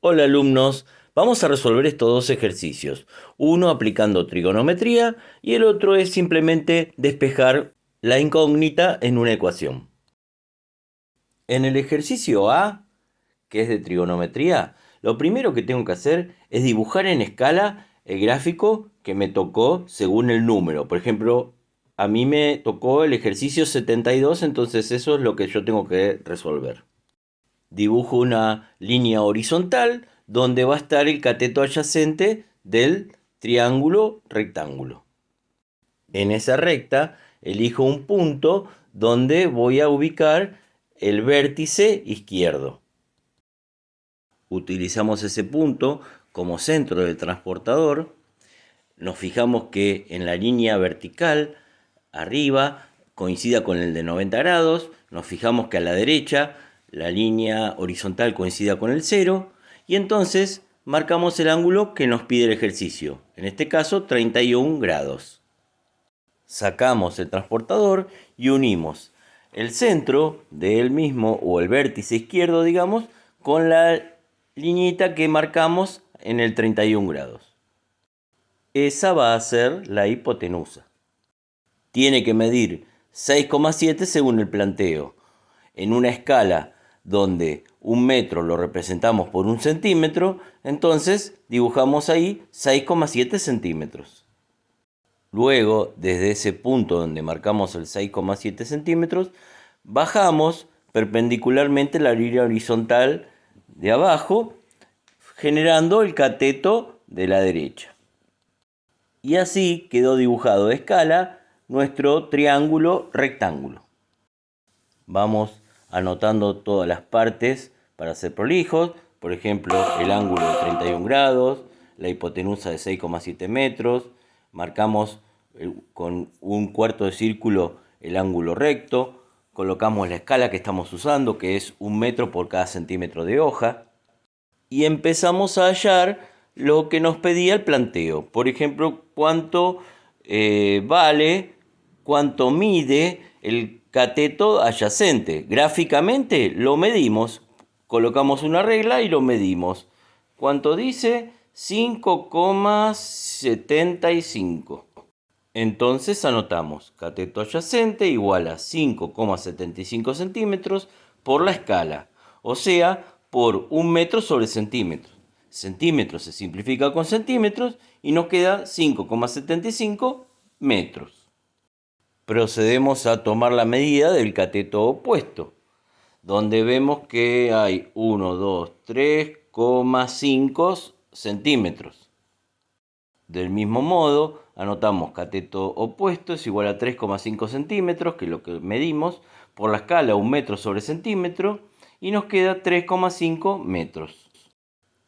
Hola alumnos, vamos a resolver estos dos ejercicios, uno aplicando trigonometría y el otro es simplemente despejar la incógnita en una ecuación. En el ejercicio A, que es de trigonometría, lo primero que tengo que hacer es dibujar en escala el gráfico que me tocó según el número. Por ejemplo, a mí me tocó el ejercicio 72, entonces eso es lo que yo tengo que resolver. Dibujo una línea horizontal donde va a estar el cateto adyacente del triángulo rectángulo. En esa recta elijo un punto donde voy a ubicar el vértice izquierdo. Utilizamos ese punto como centro del transportador. Nos fijamos que en la línea vertical, arriba, coincida con el de 90 grados. Nos fijamos que a la derecha la línea horizontal coincida con el 0. Y entonces marcamos el ángulo que nos pide el ejercicio. En este caso, 31 grados. Sacamos el transportador y unimos el centro de él mismo, o el vértice izquierdo, digamos, con la liñita que marcamos en el 31 grados. Esa va a ser la hipotenusa. Tiene que medir 6,7 según el planteo. En una escala donde un metro lo representamos por un centímetro, entonces dibujamos ahí 6,7 centímetros. Luego, desde ese punto donde marcamos el 6,7 centímetros, bajamos perpendicularmente la línea horizontal de abajo, generando el cateto de la derecha. Y así quedó dibujado a escala nuestro triángulo rectángulo. Vamos anotando todas las partes para ser prolijos. Por ejemplo, el ángulo de 31 grados, la hipotenusa de 6,7 metros. Marcamos con un cuarto de círculo el ángulo recto. Colocamos la escala que estamos usando, que es 1 metro por cada centímetro de hoja. Y empezamos a hallar lo que nos pedía el planteo. Por ejemplo, cuánto vale, cuánto mide el cateto adyacente. Gráficamente lo medimos, colocamos una regla y lo medimos. ¿Cuánto dice? 5,75. Entonces anotamos cateto adyacente igual a 5,75 centímetros por la escala, o sea, por 1 metro sobre centímetros. Centímetros se simplifica con centímetros y nos queda 5,75 metros. Procedemos a tomar la medida del cateto opuesto, donde vemos que hay 1, 2, 3,5 centímetros. Del mismo modo, anotamos cateto opuesto es igual a 3,5 centímetros, que es lo que medimos, por la escala 1 metro sobre centímetro, y nos queda 3,5 metros.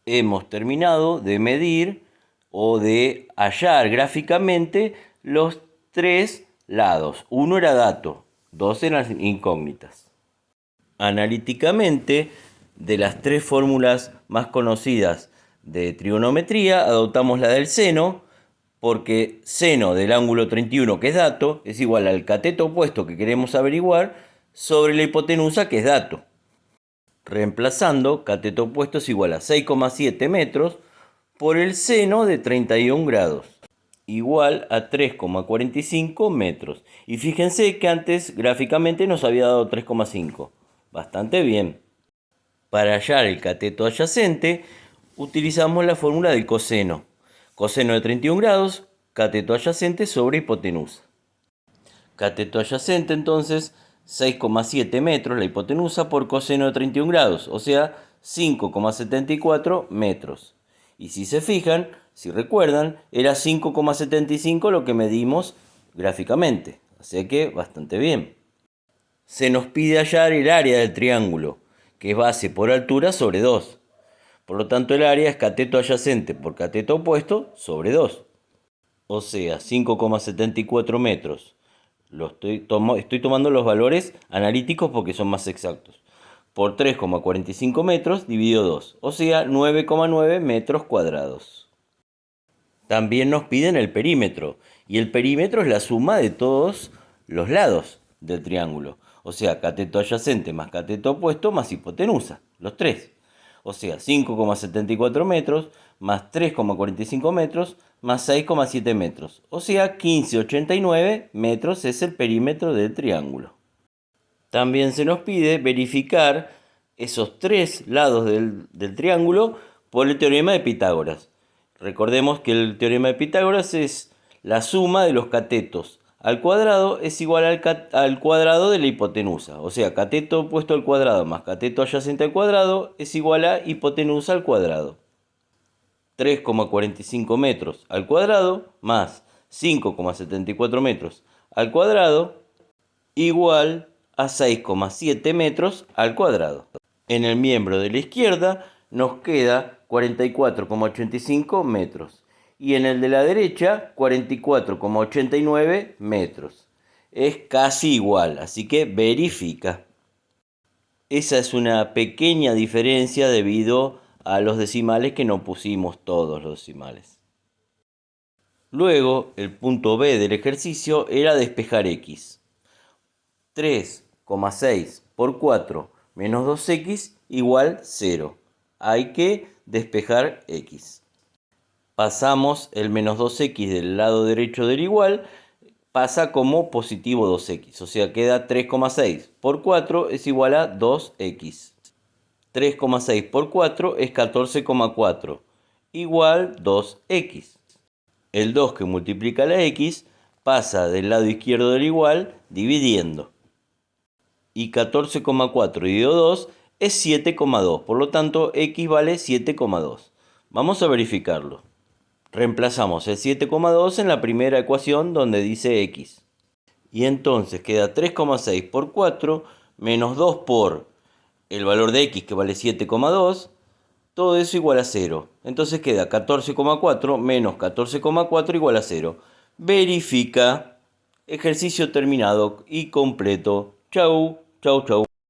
Hemos terminado de medir o de hallar gráficamente los tres lados. Uno era dato, dos eran incógnitas. Analíticamente, de las tres fórmulas más conocidas de trigonometría, adoptamos la del seno, porque seno del ángulo 31, que es dato, es igual al cateto opuesto que queremos averiguar sobre la hipotenusa, que es dato. Reemplazando, cateto opuesto es igual a 6,7 metros por el seno de 31 grados, igual a 3,45 metros. Y fíjense que antes gráficamente nos había dado 3,5. Bastante bien. Para hallar el cateto adyacente, utilizamos la fórmula del coseno. Coseno de 31 grados, cateto adyacente sobre hipotenusa. Cateto adyacente, entonces, 6,7 metros la hipotenusa por coseno de 31 grados, o sea, 5,74 metros. Y si se fijan, si recuerdan, era 5,75 lo que medimos gráficamente. Así que bastante bien. Se nos pide hallar el área del triángulo, que es base por altura sobre 2. Por lo tanto, el área es cateto adyacente por cateto opuesto sobre 2. O sea, 5,74 metros. Estoy tomando los valores analíticos porque son más exactos. Por 3,45 metros dividido 2. O sea, 9,9 metros cuadrados. También nos piden el perímetro. Y el perímetro es la suma de todos los lados del triángulo. O sea, cateto adyacente más cateto opuesto más hipotenusa. Los tres. o sea, 5,74 metros, más 3,45 metros, más 6,7 metros, o sea, 15,89 metros es el perímetro del triángulo. También se nos pide verificar esos tres lados del triángulo por el teorema de Pitágoras. Recordemos que el teorema de Pitágoras es la suma de los catetos al cuadrado es igual al cuadrado de la hipotenusa. O sea, cateto opuesto al cuadrado más cateto adyacente al cuadrado es igual a hipotenusa al cuadrado. 3,45 metros al cuadrado más 5,74 metros al cuadrado igual a 6,7 metros al cuadrado. En el miembro de la izquierda nos queda 44,85 metros y en el de la derecha 44,89 metros. Es casi igual, así que verifica. Esa es una pequeña diferencia debido a los decimales que no pusimos todos los decimales. Luego, el punto B del ejercicio era despejar x. 3,6 por 4 menos 2x igual 0. Hay que despejar x. Pasamos el menos 2x del lado derecho del igual, pasa como positivo 2x, o sea, queda 3,6 por 4 es igual a 2x. 3,6 por 4 es 14,4, igual 2x. El 2 que multiplica la x pasa del lado izquierdo del igual dividiendo. Y 14,4 dividido 2 es 7,2, por lo tanto x vale 7,2. Vamos a verificarlo. Reemplazamos el 7,2 en la primera ecuación donde dice x. Y entonces queda 3,6 por 4 menos 2 por el valor de x que vale 7,2. Todo eso igual a 0. Entonces queda 14,4 menos 14,4 igual a 0. Verifica. Ejercicio terminado y completo. Chau, chau, chau.